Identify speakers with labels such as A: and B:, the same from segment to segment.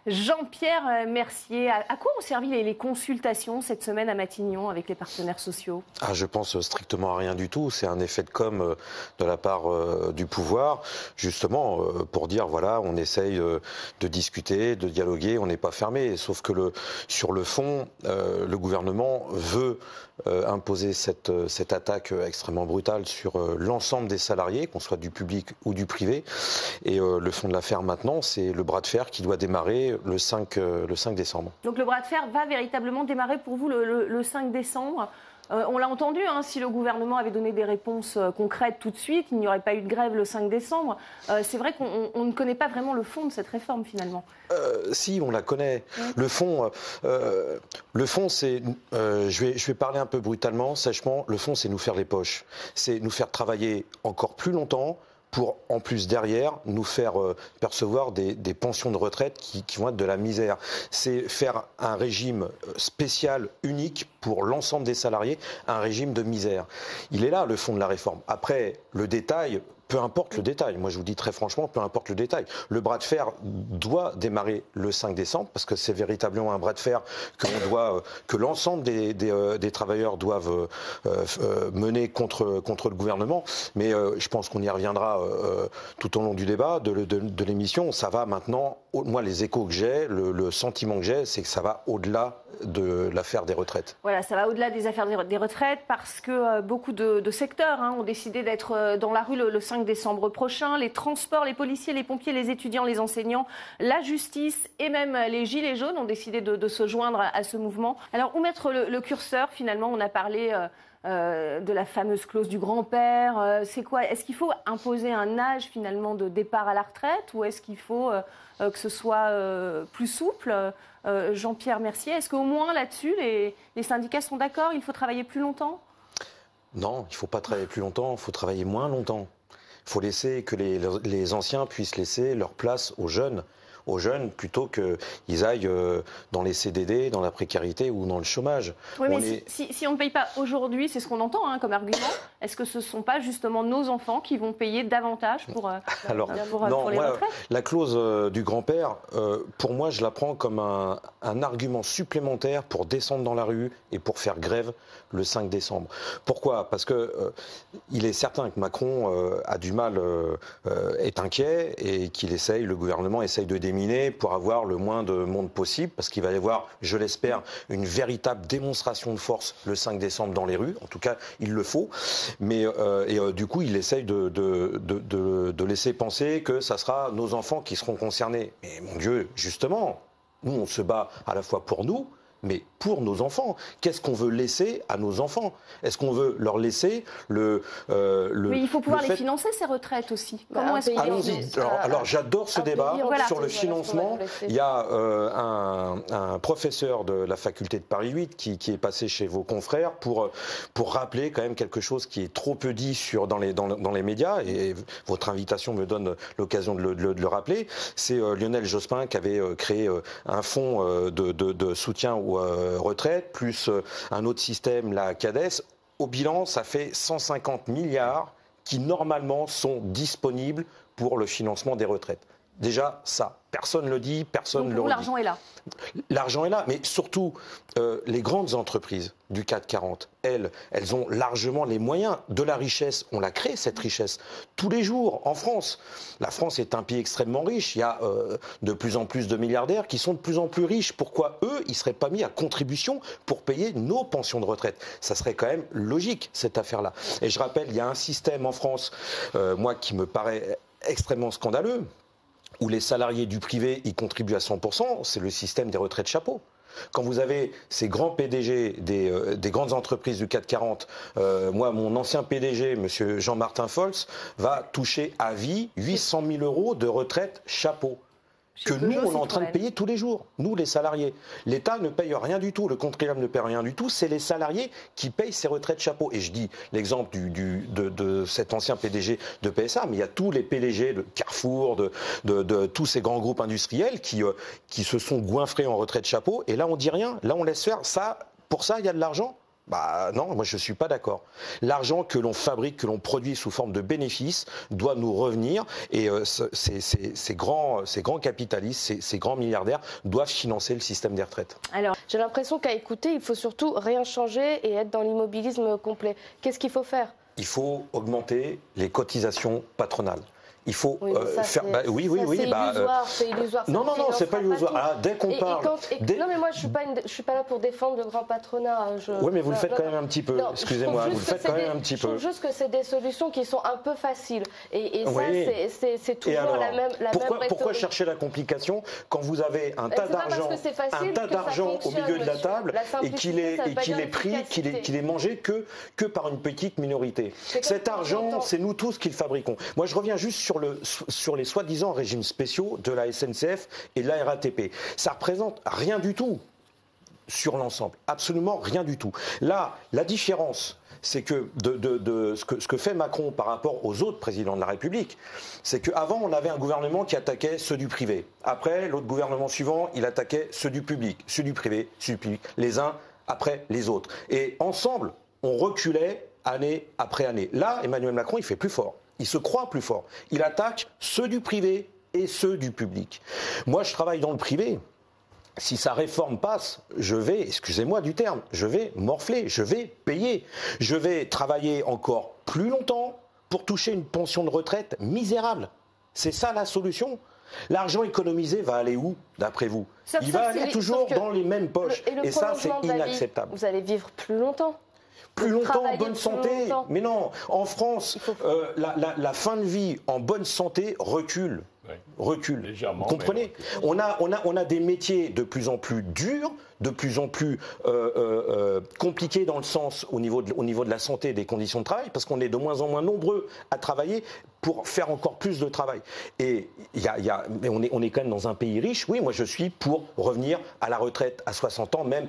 A: Jean-Pierre Mercier, à quoi ont servi les consultations cette semaine à Matignon avec les partenaires sociaux?
B: Je pense strictement à rien du tout. C'est un effet de com de la part du pouvoir, justement pour dire voilà, on essaye de discuter, de dialoguer, on n'est pas fermé. Sauf que sur le fond, le gouvernement veut imposer cette attaque extrêmement brutale sur l'ensemble des salariés, qu'on soit du public ou du privé. Et le fond de l'affaire maintenant, c'est le bras de fer qui doit démarrer le 5 décembre.
A: Donc le bras de fer va véritablement démarrer pour vous le 5 décembre. On l'a entendu, si le gouvernement avait donné des réponses concrètes tout de suite, il n'y aurait pas eu de grève le 5 décembre. C'est vrai qu'on ne connaît pas vraiment le fond de cette réforme finalement.
B: Si, on la connaît. Ouais. Le fond, c'est, je vais parler un peu brutalement, sèchement, le fond, c'est nous faire les poches. C'est nous faire travailler encore plus longtemps pour, en plus, derrière, nous faire percevoir des pensions de retraite qui vont être de la misère. C'est faire un régime spécial, unique, pour l'ensemble des salariés, un régime de misère. Il est là, le fond de la réforme. Après, le détail... Peu importe le détail, moi je vous dis très franchement, peu importe le détail. Le bras de fer doit démarrer le 5 décembre parce que c'est véritablement un bras de fer que l'ensemble des travailleurs doivent mener contre le gouvernement. Mais je pense qu'on y reviendra tout au long du débat, de l'émission. Ça va maintenant, moi les échos que j'ai, le sentiment que j'ai, c'est que ça va au-delà de l'affaire des retraites.
A: Voilà, ça va au-delà des affaires des retraites parce que beaucoup de secteurs ont décidé d'être dans la rue le 5 décembre prochain. Les transports, les policiers, les pompiers, les étudiants, les enseignants, la justice et même les gilets jaunes ont décidé de se joindre à ce mouvement. Alors, où mettre le curseur finalement? On a parlé de la fameuse clause du grand-père. C'est quoi? Est-ce qu'il faut imposer un âge finalement de départ à la retraite ou est-ce qu'il faut que ce soit plus souple? Jean-Pierre Mercier, est-ce qu'au moins là-dessus, les syndicats sont d'accord? Il faut travailler plus longtemps?
B: Non, il ne faut pas travailler plus longtemps, il faut travailler moins longtemps. Il faut laisser que les anciens puissent laisser leur place aux jeunes plutôt qu'ils aillent dans les CDD, dans la précarité ou dans le chômage.
A: Oui, mais si on ne paye pas aujourd'hui, c'est ce qu'on entend comme argument, est-ce que ce ne sont pas justement nos enfants qui vont payer davantage pour les retraites?
B: La clause du grand-père, pour moi, je la prends comme un argument supplémentaire pour descendre dans la rue et pour faire grève le 5 décembre. Pourquoi? Parce que il est certain que Macron a du mal, est inquiet et qu'il le gouvernement essaye de déminer pour avoir le moins de monde possible, parce qu'il va y avoir, je l'espère, une véritable démonstration de force le 5 décembre dans les rues. En tout cas, il le faut. Mais du coup, il essaye de laisser penser que ça sera nos enfants qui seront concernés. Mais mon Dieu, justement, nous, on se bat à la fois pour nous, mais pour nos enfants. Qu'est-ce qu'on veut laisser à nos enfants? Est-ce qu'on veut leur laisser
A: Mais il faut pouvoir les financer, ces retraites aussi. Comment est-ce qu'on...
B: Allons-y. Alors j'adore ce débat sur le financement. Il y a un professeur de la faculté de Paris 8 qui est passé chez vos confrères pour rappeler quand même quelque chose qui est trop peu dit dans les médias, et votre invitation me donne l'occasion de le rappeler. C'est Lionel Jospin qui avait créé un fonds de soutien aux retraites, plus un autre système, la CADES. Au bilan, ça fait 150 milliards qui, normalement, sont disponibles pour le financement des retraites. Déjà, ça, personne ne le dit, personne ne le redit.
A: L'argent est là.
B: L'argent est là, mais surtout, les grandes entreprises du CAC 40, elles ont largement les moyens de la richesse. On la crée, cette richesse, tous les jours en France. La France est un pays extrêmement riche. Il y a de plus en plus de milliardaires qui sont de plus en plus riches. Pourquoi eux, ils ne seraient pas mis à contribution pour payer nos pensions de retraite? Ça serait quand même logique, cette affaire-là. Et je rappelle, il y a un système en France, moi, qui me paraît extrêmement scandaleux, où les salariés du privé y contribuent à 100%, c'est le système des retraites chapeaux. Quand vous avez ces grands PDG des grandes entreprises du CAC 40, moi, mon ancien PDG, monsieur Jean-Martin Folz, va toucher à vie 800 000 € de retraite chapeau. Que nous, on est en train de payer tous les jours, nous les salariés. L'État ne paye rien du tout, le contribuable ne paye rien du tout, c'est les salariés qui payent ces retraites chapeaux. Et je dis l'exemple de cet ancien PDG de PSA, mais il y a tous les PDG de Carrefour, de tous ces grands groupes industriels qui se sont goinfrés en retraite chapeau, et là on dit rien, là on laisse faire. Ça, pour ça, il y a de l'argent. Bah non, moi je ne suis pas d'accord. L'argent que l'on fabrique, que l'on produit sous forme de bénéfices doit nous revenir et ces grands capitalistes, ces grands milliardaires doivent financer le système des retraites.
C: Alors, j'ai l'impression qu'à écouter, il faut surtout rien changer et être dans l'immobilisme complet. Qu'est-ce qu'il faut faire ?
B: Il faut augmenter les cotisations patronales. Il faut faire.
C: C'est illusoire.
B: Non, c'est pas illusoire. Alors, dès qu'on parle.
C: Non, mais moi, je suis pas là pour défendre le grand patronat.
B: Oui, mais vous le faites quand même un petit peu. Excusez-moi, vous le faites quand même un petit peu.
C: Je trouve juste que c'est des solutions qui sont un peu faciles. Et ça, c'est toujours
B: alors,
C: la même
B: pourquoi chercher la complication quand vous avez un tas d'argent au milieu de la table et qu'il est pris, qu'il est mangé que par une petite minorité. Cet argent, c'est nous tous qui le fabriquons. Moi, je reviens juste sur les soi-disant régimes spéciaux de la SNCF et de la RATP. Ça représente rien du tout sur l'ensemble, absolument rien du tout. Là, la différence, c'est que ce que fait Macron par rapport aux autres présidents de la République, c'est qu'avant, on avait un gouvernement qui attaquait ceux du privé. Après, l'autre gouvernement suivant, il attaquait ceux du public, ceux du privé, ceux du public, les uns après les autres. Et ensemble, on reculait année après année. Là, Emmanuel Macron, il fait plus fort. Il se croit plus fort. Il attaque ceux du privé et ceux du public. Moi, je travaille dans le privé. Si sa réforme passe, je vais, excusez-moi du terme, je vais morfler, je vais payer. Je vais travailler encore plus longtemps pour toucher une pension de retraite misérable. C'est ça la solution. L'argent économisé va aller où, d'après vous ? Il va aller toujours dans les mêmes poches. Et ça, c'est inacceptable.
C: Vous allez vivre plus longtemps.
B: Plus longtemps en bonne santé. Mais non, en France, la fin de vie en bonne santé recule. Oui. Recule. Légèrement. Vous comprenez ? On a des métiers de plus en plus durs, de plus en plus compliqués dans le sens au niveau de la santé et des conditions de travail, parce qu'on est de moins en moins nombreux à travailler pour faire encore plus de travail. Et mais on est quand même dans un pays riche. Oui, moi je suis pour revenir à la retraite à 60 ans, même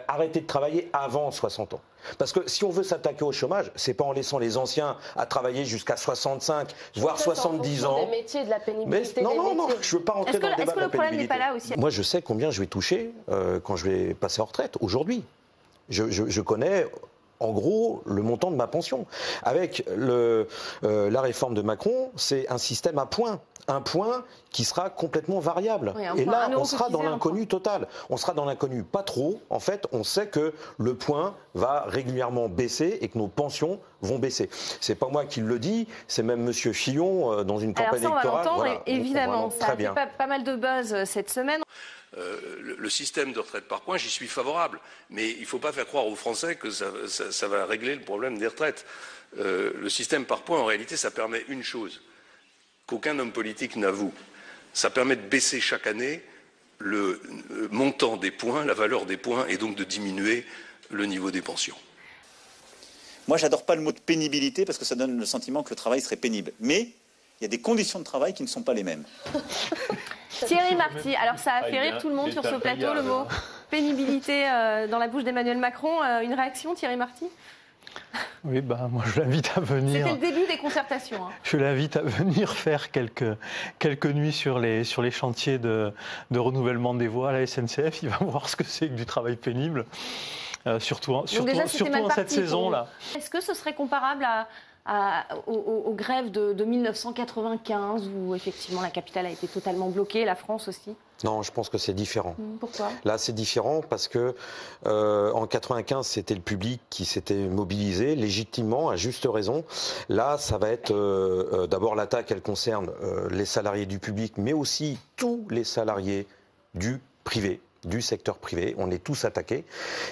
B: arrêter de travailler avant 60 ans. Parce que si on veut s'attaquer au chômage, c'est pas en laissant les anciens à travailler jusqu'à 65, voire 70 ans.
C: Des métiers, de la pénibilité.
B: Non, je veux pas rentrer dans le débat de la pénibilité. Est-ce que le problème n'est pas là aussi ? Moi, je sais combien je vais toucher quand je vais passer en retraite aujourd'hui. Je connais en gros le montant de ma pension. Avec la réforme de Macron, c'est un système à points. Un point qui sera complètement variable. Oui, et là, on sera dans l'inconnu total. On sera dans l'inconnu pas trop. En fait, on sait que le point va régulièrement baisser et que nos pensions vont baisser. C'est pas moi qui le dis, c'est même Monsieur Fillon dans une campagne électorale.
A: Alors ça, on va l'entendre, évidemment. Ça a fait pas mal de buzz cette semaine.
D: Le système de retraite par points, j'y suis favorable. Mais il ne faut pas faire croire aux Français que ça va régler le problème des retraites. Le système par points, en réalité, ça permet une chose qu'aucun homme politique n'avoue. Ça permet de baisser chaque année le montant des points, la valeur des points, et donc de diminuer le niveau des pensions.
E: Moi, j'adore pas le mot de pénibilité parce que ça donne le sentiment que le travail serait pénible. Mais il y a des conditions de travail qui ne sont pas les mêmes.
A: Thierry Marty, alors ça a fait rire tout le monde sur ce plateau, le mot pénibilité dans la bouche d'Emmanuel Macron. Une réaction, Thierry Marty ?
F: Oui, moi je l'invite à venir.
A: C'était le début des concertations.
F: Je l'invite à venir faire quelques nuits sur les chantiers de renouvellement des voies à la SNCF. Il va voir ce que c'est que du travail pénible, surtout en cette saison-là.
A: Est-ce que ce serait comparable aux grèves de 1995 où effectivement la capitale a été totalement bloquée, la France aussi ?
B: Non, je pense que c'est différent.
A: Pourquoi ?
B: Là, c'est différent parce que en 95, c'était le public qui s'était mobilisé légitimement, à juste raison. Là, ça va être d'abord l'attaque, elle concerne les salariés du public, mais aussi tous les salariés du privé. Du secteur privé, on est tous attaqués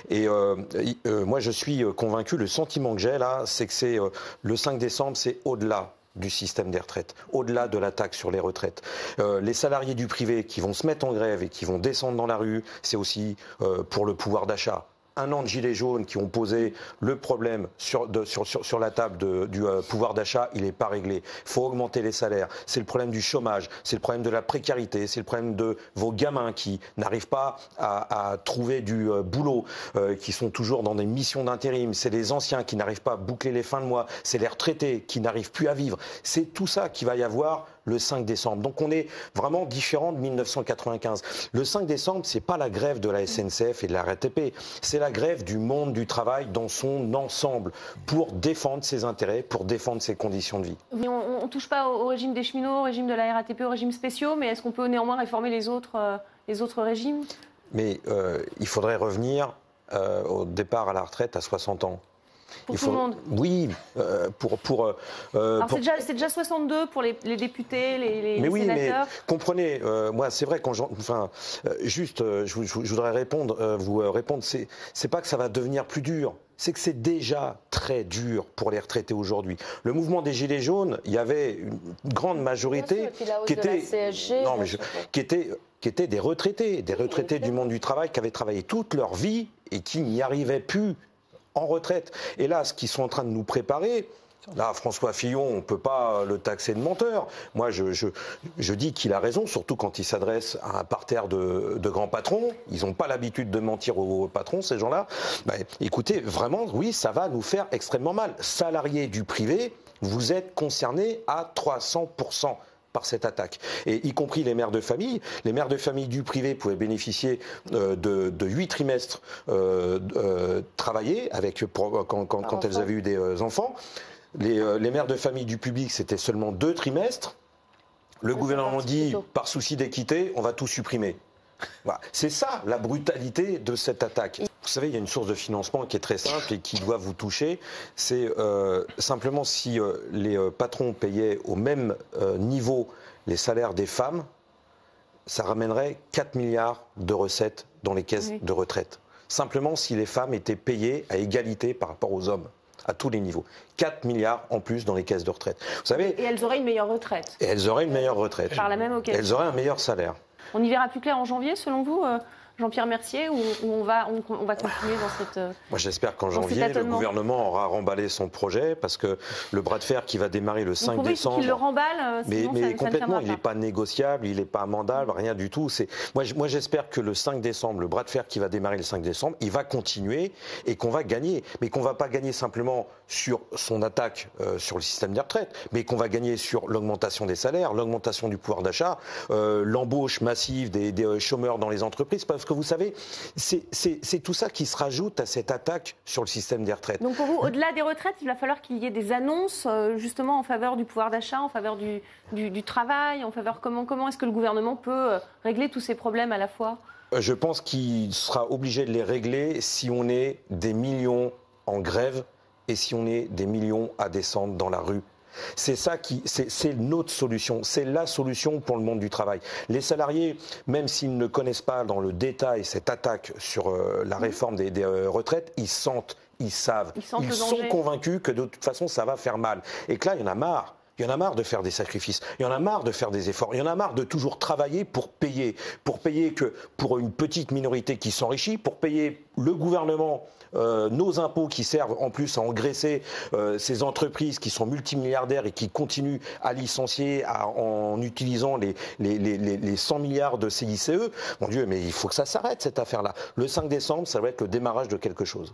B: et moi je suis convaincu, le sentiment que j'ai là, c'est que c'est le 5 décembre, c'est au-delà du système des retraites, au-delà de l'attaque sur les retraites. Les salariés du privé qui vont se mettre en grève et qui vont descendre dans la rue, c'est aussi pour le pouvoir d'achat. Un an de gilets jaunes qui ont posé le problème sur la table du pouvoir d'achat, il n'est pas réglé. Il faut augmenter les salaires. C'est le problème du chômage, c'est le problème de la précarité, c'est le problème de vos gamins qui n'arrivent pas à trouver du boulot, qui sont toujours dans des missions d'intérim. C'est les anciens qui n'arrivent pas à boucler les fins de mois. C'est les retraités qui n'arrivent plus à vivre. C'est tout ça qu'il va y avoir le 5 décembre. Donc on est vraiment différent de 1995. Le 5 décembre, c'est pas la grève de la SNCF et de la RATP, c'est la grève du monde du travail dans son ensemble pour défendre ses intérêts, pour défendre ses conditions de vie.
A: Mais on ne touche pas au régime des cheminots, au régime de la RATP, aux régimes spéciaux, mais est-ce qu'on peut néanmoins réformer les autres régimes?
B: Mais il faudrait revenir au départ à la retraite à 60 ans.
A: Pour tout le monde.
B: Oui,
A: Alors c'est déjà 62 pour les députés, les
B: mais oui,
A: sénateurs.
B: Mais comprenez, moi c'est vrai je voudrais vous répondre, c'est pas que ça va devenir plus dur. C'est que c'est déjà très dur pour les retraités aujourd'hui. Le mouvement des Gilets jaunes, il y avait une grande majorité qui étaient des retraités du monde du travail qui avaient travaillé toute leur vie et qui n'y arrivaient plus en retraite. Et là, ce qu'ils sont en train de nous préparer, là, François Fillon, on ne peut pas le taxer de menteur. Moi, je dis qu'il a raison, surtout quand il s'adresse à un parterre de grands patrons. Ils n'ont pas l'habitude de mentir aux patrons, ces gens-là. Écoutez, vraiment, oui, ça va nous faire extrêmement mal. Salariés du privé, vous êtes concernés à 300%. Par cette attaque, et y compris les mères de famille. Les mères de famille du privé pouvaient bénéficier de 8 trimestres travaillés quand elles avaient eu des enfants. Les mères de famille du public, c'était seulement 2 trimestres. Le gouvernement dit, par souci d'équité, on va tout supprimer. Voilà. C'est ça la brutalité de cette attaque. Vous savez, il y a une source de financement qui est très simple et qui doit vous toucher. C'est simplement si les patrons payaient au même niveau les salaires des femmes, ça ramènerait 4 milliards de recettes dans les caisses de retraite. Simplement si les femmes étaient payées à égalité par rapport aux hommes, à tous les niveaux. 4 milliards en plus dans les caisses de retraite. Vous savez,
A: et elles auraient une meilleure retraite.
B: Et elles auraient une meilleure retraite.
A: Par la même occasion.
B: Elles auraient un meilleur salaire.
A: On y verra plus clair en janvier, selon vous, Jean-Pierre Mercier, ou on va continuer dans cette...
B: Moi, j'espère qu'en janvier, le gouvernement aura remballé son projet, parce que le bras de fer qui va démarrer le 5 décembre...
A: qu'il le remballe, sinon
B: mais complètement, il n'est pas négociable, il n'est pas amendable, rien du tout. Moi, j'espère que le 5 décembre, le bras de fer qui va démarrer le 5 décembre, il va continuer et qu'on va gagner. Mais qu'on ne va pas gagner simplement sur son attaque sur le système des retraites, mais qu'on va gagner sur l'augmentation des salaires, l'augmentation du pouvoir d'achat, l'embauche massive des chômeurs dans les entreprises. Parce que vous savez, c'est tout ça qui se rajoute à cette attaque sur le système des retraites.
A: Donc pour vous, au-delà des retraites, il va falloir qu'il y ait des annonces justement en faveur du pouvoir d'achat, en faveur du travail, en faveur comment est-ce que le gouvernement peut régler tous ces problèmes à la fois?
B: Je pense qu'il sera obligé de les régler si on est des millions en grève et si on est des millions à descendre dans la rue. C'est ça c'est notre solution, c'est la solution pour le monde du travail. Les salariés, même s'ils ne connaissent pas dans le détail cette attaque sur la réforme des retraites, ils sentent, ils savent, ils sont convaincus que de toute façon ça va faire mal. Et que là, il y en a marre. Il y en a marre de faire des sacrifices, il y en a marre de faire des efforts, il y en a marre de toujours travailler pour payer que pour une petite minorité qui s'enrichit, pour payer le gouvernement, nos impôts qui servent en plus à engraisser ces entreprises qui sont multimilliardaires et qui continuent à licencier en utilisant les 100 milliards de CICE. Mon Dieu, mais il faut que ça s'arrête cette affaire-là. Le 5 décembre, ça va être le démarrage de quelque chose.